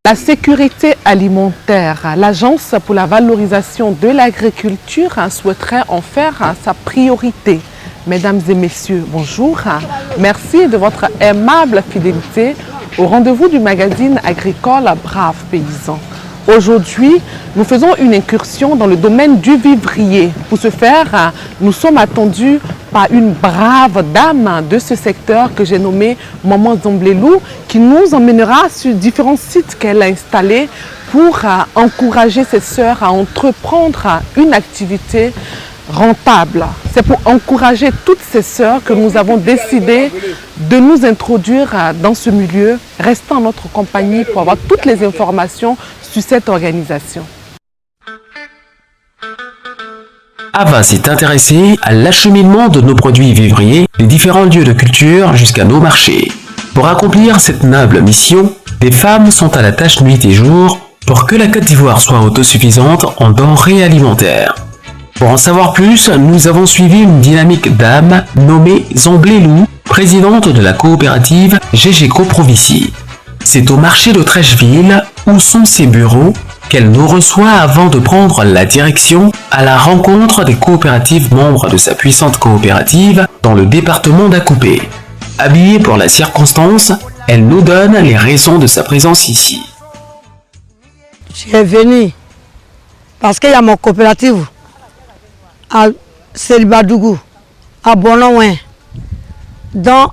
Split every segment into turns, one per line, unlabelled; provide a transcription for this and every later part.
La sécurité alimentaire, l'Agence pour la valorisation de l'agriculture souhaiterait en faire sa priorité. Mesdames et messieurs, bonjour. Merci de votre aimable fidélité au rendez-vous du magazine agricole Brave Paysan. Aujourd'hui, nous faisons une incursion dans le domaine du vivrier. Pour ce faire, nous sommes attendus par une brave dame de ce secteur que j'ai nommée Maman Zomblelou, qui nous emmènera sur différents sites qu'elle a installés pour encourager ses sœurs à entreprendre une activité rentable. C'est pour encourager toutes ces sœurs que nous avons décidé de nous introduire dans ce milieu. Restez en notre compagnie pour avoir toutes les informations sur cette organisation.
Ava s'est intéressée à l'acheminement de nos produits vivriers des différents lieux de culture jusqu'à nos marchés. Pour accomplir cette noble mission, des femmes sont à la tâche nuit et jour pour que la Côte d'Ivoire soit autosuffisante en denrées alimentaires. Pour en savoir plus, nous avons suivi une dynamique dame nommée Zomblelou, présidente de la coopérative GGCO Provici. C'est au marché de Trècheville, où sont ses bureaux, qu'elle nous reçoit avant de prendre la direction à la rencontre des coopératives membres de sa puissante coopérative dans le département d'Akoupé. Habillée pour la circonstance, elle nous donne les raisons de sa présence ici.
Je suis venue parce qu'il y a mon coopérative à Seribadougou, à Bonouin. Donc,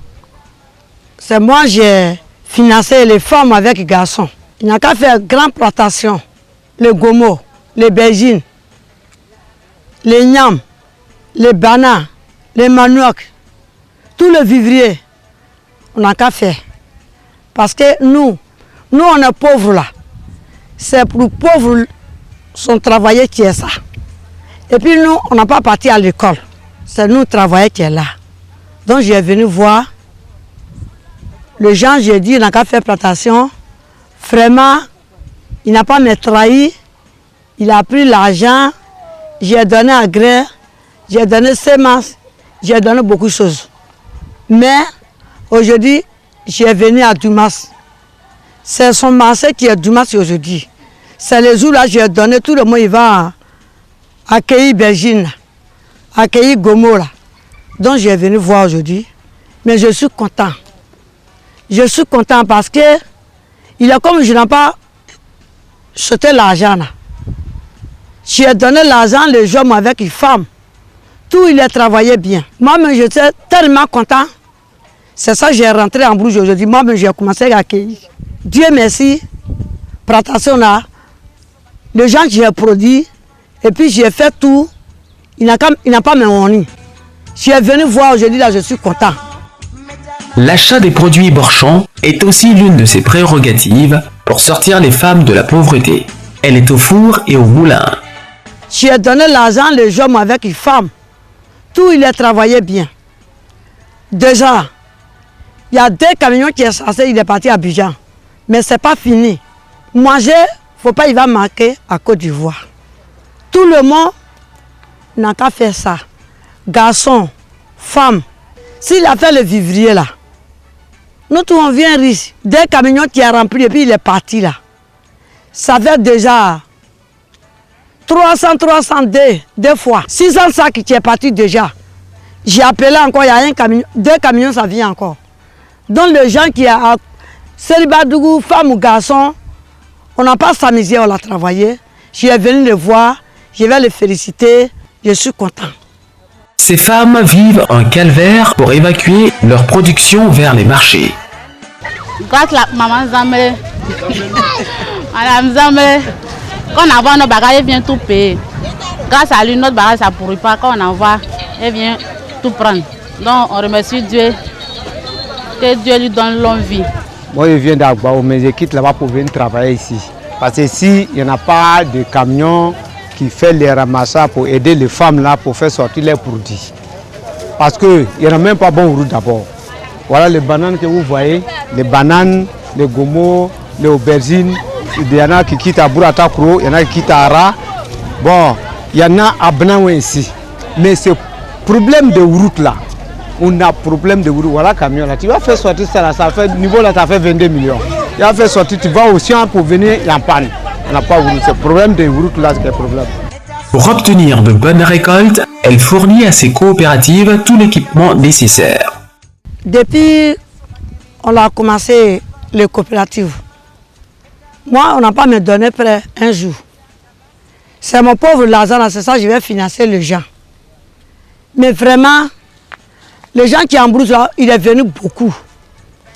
c'est moi qui j'ai financé les femmes avec les garçons. Il n'y a qu'à faire grande plantation. Les gomos, les bergines, les nyams, les bananes, les maniocs, tout le vivrier, on n'a qu'à faire. Parce que nous on est pauvres là. C'est pour les pauvres son travail qui est ça. Et puis nous, on n'a pas parti à l'école. C'est nous travailler qui est là. Donc j'ai venu voir les gens, j'ai dit, on n'a qu'à faire plantation. Vraiment, il n'a pas me trahi. Il a pris l'argent, j'ai donné engrais, j'ai donné semences, j'ai donné beaucoup de choses. Mais aujourd'hui, j'ai venu à Dumas. C'est son marché qui est Dumas aujourd'hui. C'est les jours là, j'ai donné, tout le monde il va accueillir Bergine, accueillir Gomo là. Donc j'ai venu voir aujourd'hui. Mais je suis content. Je suis content parce que il est comme je n'ai pas jeté l'argent là. J'ai donné l'argent les hommes avec les femmes. Tout il a travaillé bien. Moi-même j'étais tellement content. C'est ça que j'ai rentré en Bruges aujourd'hui. Moi-même j'ai commencé à accueillir. Dieu merci. Plantation là. Les gens que j'ai produit. Et puis j'ai fait tout. Il n'a pas me honni. Je suis venu voir aujourd'hui là, je suis content.
L'achat des produits Borchamp est aussi l'une de ses prérogatives pour sortir les femmes de la pauvreté. Elle est au four et au moulin.
J'ai donné l'argent les hommes avec les femmes. Tout il a travaillé bien. Déjà, il y a 2 camions qui sont censés, il est parti à Abidjan. Mais ce n'est pas fini. Manger, il ne faut pas, il va manquer à Côte d'Ivoire. Tout le monde n'a qu'à faire ça. Garçons, femmes. S'il a fait le vivrier là, nous tous on vient riche. 2 camions qui a rempli et puis il est parti là. Ça fait déjà 302 fois. 600 sacs qui est parti déjà. J'ai appelé encore, il y a 1 camion, 2 camions ça vient encore. Donc les gens qui a Seribadougou, femmes ou garçons, on n'a pas s'amuser, on a travaillé. Je suis venu les voir, je vais les féliciter, je suis content.
Ces femmes vivent un calvaire pour évacuer leur production vers les marchés.
Grâce à maman Zamblé, madame Zamblé, quand on envoie nos bagages, elle vient tout payer. Grâce à lui, notre bagage ça ne pourrit pas. Quand on envoie, elle vient tout prendre. Donc on remercie Dieu, que Dieu lui donne longue vie.
Moi je viens d'Agbao, mais je quitte là-bas pour venir travailler ici. Parce que ici, il n'y a pas de camion qui fait les ramassages pour aider les femmes là pour faire sortir les produits. Parce qu'il n'y en a même pas bon route d'abord. Voilà les bananes que vous voyez, les bananes, les gomos, les aubergines. Il y en a qui quittent à Bouratakro, il y en a qui quittent à Ara. Bon, il y en a à Benaoué ici. Mais ce problème de route là, on a problème de route. Voilà le camion là. Tu vas faire sortir ça là, ça fait niveau là, ça fait 22 millions. Il a fait sortir, tu vas au champ pour venir, il y a en panne. On n'a pas voulu. C'est le problème des routes là, c'est le problème.
Pour obtenir de bonnes récoltes, elle fournit à ses coopératives tout l'équipement nécessaire.
Depuis on a commencé les coopératives, moi on n'a pas me donné près un jour. C'est mon pauvre l'argent, c'est ça je vais financer les gens. Mais vraiment, les gens qui embrouillent là, il est venu beaucoup.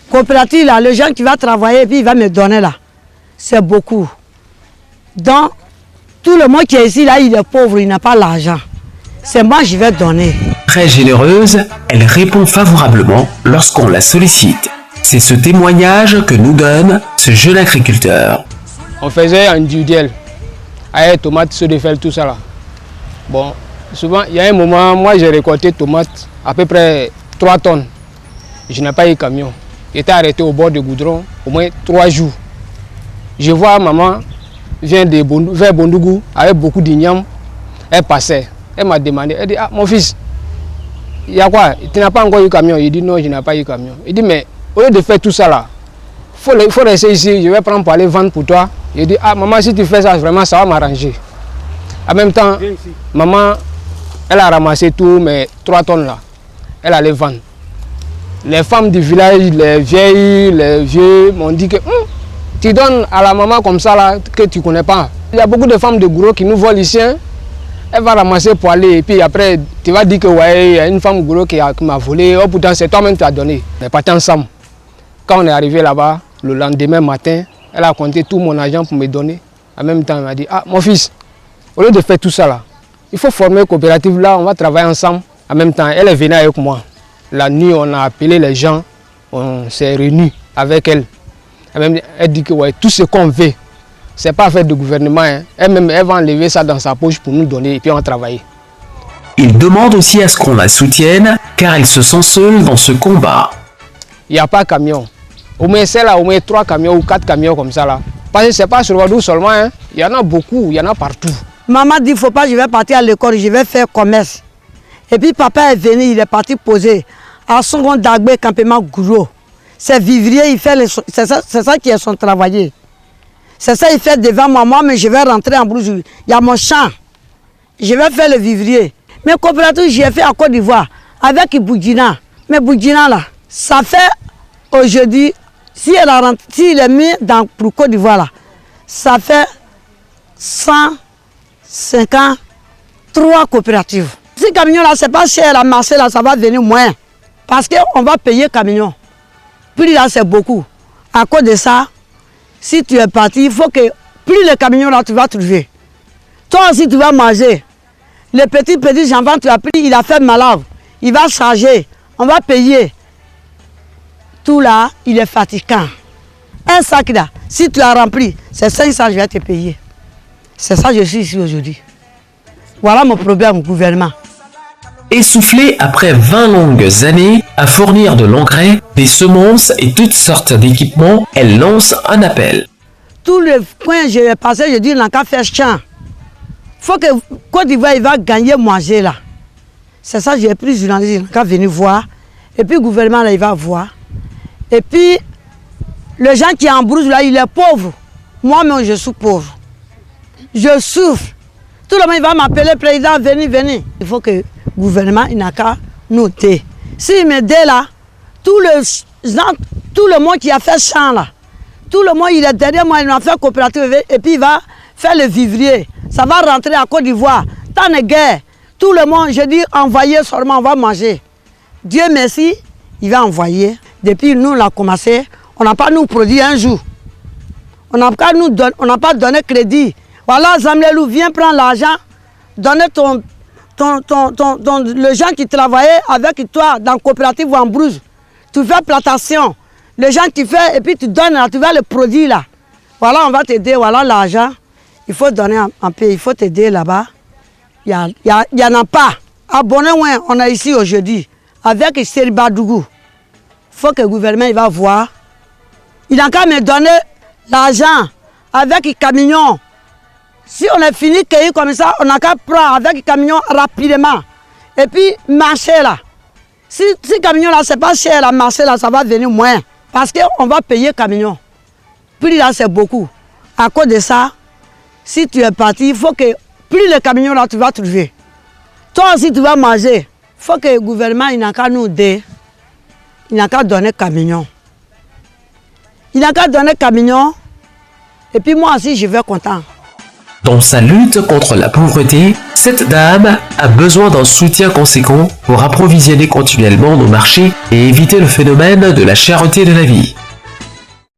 Coopérative là, les gens qui vont travailler et puis il va me donner là, c'est beaucoup. Donc, tout le monde qui est ici là, il est pauvre, il n'a pas l'argent. C'est moi je vais donner.
Très généreuse, elle répond favorablement lorsqu'on la sollicite. C'est ce témoignage que nous donne ce jeune agriculteur.
On faisait individuel, avec tomates, ceux de fel, tout ça là. Bon, souvent, il y a un moment, moi j'ai récolté tomates à peu près 3 tonnes. Je n'ai pas eu camion. J'étais arrêté au bord du goudron au moins 3 jours. Je vois maman vient vers Bondougou avec beaucoup d'igname. Elle passait. Elle m'a demandé, elle dit, ah mon fils, il y a quoi? Tu n'as pas encore eu camion? Il dit non, je n'ai pas eu camion. Il dit, mais au lieu de faire tout ça là, il faut rester ici, je vais prendre pour aller vendre pour toi. Il dit, ah maman, si tu fais ça, vraiment ça va m'arranger. En même temps, maman, elle a ramassé tout, mais 3 tonnes là, elle allait vendre. Les femmes du village, les vieilles, les vieux m'ont dit que tu donnes à la maman comme ça là, que tu ne connais pas. Il y a beaucoup de femmes de Gouro qui nous volent ici. Hein. Elle va ramasser pour aller et puis après tu vas dire que ouais, il y a une femme Gouro qui m'a volé. Oh pourtant c'est toi-même qui t'as donné. On est partis ensemble. Quand on est arrivé là-bas, le lendemain matin, elle a compté tout mon argent pour me donner. En même temps, elle m'a dit, ah mon fils, au lieu de faire tout ça là, il faut former une coopérative là, on va travailler ensemble. En même temps, elle est venue avec moi. La nuit, on a appelé les gens, on s'est réunis avec elle. Elle dit que ouais, tout ce qu'on veut, ce n'est pas affaire de gouvernement. Hein. Elle-même, elle va enlever ça dans sa poche pour nous donner et puis on va travailler.
Il demande aussi à ce qu'on la soutienne car elle se sent seule dans ce combat.
Il n'y a pas de camion. Au moins, c'est là, au moins 3 camions ou 4 camions comme ça là. Parce que ce n'est pas sur Wadou seulement, hein. Il y en a beaucoup, il y en a partout.
Maman dit, il ne faut pas, je vais partir à l'école, je vais faire commerce. Et puis papa est venu, il est parti poser à son Dagbe, campement Gouro. C'est vivrier, c'est ça qui est son travail. C'est ça qu'il fait devant moi, mais je vais rentrer en Brousse. Il y a mon champ. Je vais faire le vivrier. Mais coopérative, j'ai fait à Côte d'Ivoire avec Boudjina. Mais Boudjina là, ça fait aujourd'hui, s'il est mis dans pour Côte d'Ivoire là, ça fait 153 coopératives. Si camion là, c'est pas cher à marché là, ça va venir moins. Parce qu'on va payer camion. Plus là, c'est beaucoup. À cause de ça, si tu es parti, il faut que plus le camion là, tu vas trouver. Toi aussi, tu vas manger. Le petit enfant, tu as pris, il a fait malade. Il va charger. On va payer. Tout là, il est fatigant. Un sac là, si tu l'as rempli, c'est 500, je vais te payer. C'est ça que je suis ici aujourd'hui. Voilà mon problème, gouvernement.
Essoufflée après 20 longues années à fournir de l'engrais, des semences et toutes sortes d'équipements, elle lance un appel.
Tous les coins que j'ai passé, je dis, on n'a qu'à faire champ. Il faut que Côte d'Ivoire va gagner manger là. C'est ça que j'ai pris journaliste, on n'a qu'à venir voir. Et puis le gouvernement là, il va voir. Et puis, les gens qui embrouillent là, il est pauvre. Moi-même, je suis pauvre. Je souffre. Tout le monde il va m'appeler président, venez. Il faut que le gouvernement n'a qu'à noter. S'il me dit là, tout le monde qui a fait champ là, tout le monde il est derrière moi, il a fait coopérative et puis il va faire le vivrier. Ça va rentrer à Côte d'Ivoire. Tant de guerre. Tout le monde, je dis, envoyez seulement, on va manger. Dieu merci, il va envoyer. Depuis nous, on a commencé, on n'a pas nous produit un jour. On n'a pas donné crédit. Voilà, Zamlelou, viens prendre l'argent, donner le gens qui travaillaient avec toi dans la coopérative ou en Brousse. Tu fais plantation. Les gens qui font et puis tu donnes, tu vas le produit là. Voilà, on va t'aider, voilà l'argent. Il faut donner un peu, il faut t'aider là-bas. Il n'y en a pas. À Bonnet, on est ici aujourd'hui avec Seribadougou. Il faut que le gouvernement il va voir. Il n'a qu'à me donner l'argent avec les camions. Si on a fini de cueillir comme ça, on n'a qu'à prendre avec les camions rapidement. Et puis marcher là. Si le camion là, c'est pas cher, la marcher là, ça va venir moins. Parce qu'on va payer camion. prix là, c'est beaucoup. À cause de ça, si tu es parti, il faut que plus les camions là, tu vas trouver. Toi aussi, tu vas manger. Il faut que le gouvernement, il n'a qu'à nous aider. Il n'a qu'à donner camion. Il n'a qu'à donner camion. Et puis moi aussi, je vais content.
Dans sa lutte contre la pauvreté, cette dame a besoin d'un soutien conséquent pour approvisionner continuellement nos marchés et éviter le phénomène de la cherté de la vie.